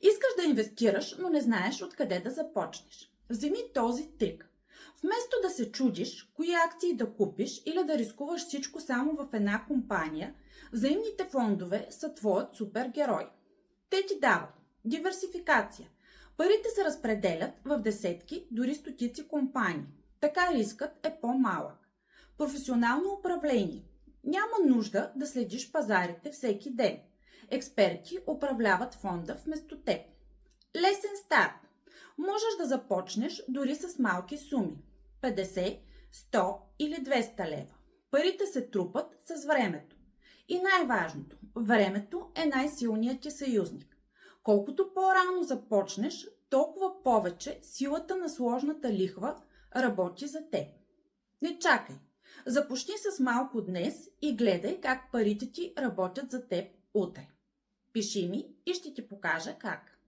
Искаш да инвестираш, но не знаеш откъде да започнеш. Вземи този трик. Вместо да се чудиш кои акции да купиш или да рискуваш всичко само в една компания, взаимните фондове са твоят супергерой. Те ти дават диверсификация. Парите се разпределят в десетки, дори стотици компании. Така рискът е по-малък. Професионално управление. Няма нужда да следиш пазарите всеки ден. Експерти управляват фонда вместо теб. Лесен старт. Можеш да започнеш дори с малки суми. 50, 100 или 200 лева. Парите се трупат с времето. И най-важното, времето е най-силният ти съюзник. Колкото по-рано започнеш, толкова повече силата на сложната лихва работи за теб. Не чакай. Започни с малко днес и гледай как парите ти работят за теб утре. Пиши ми и ще ти покажа как.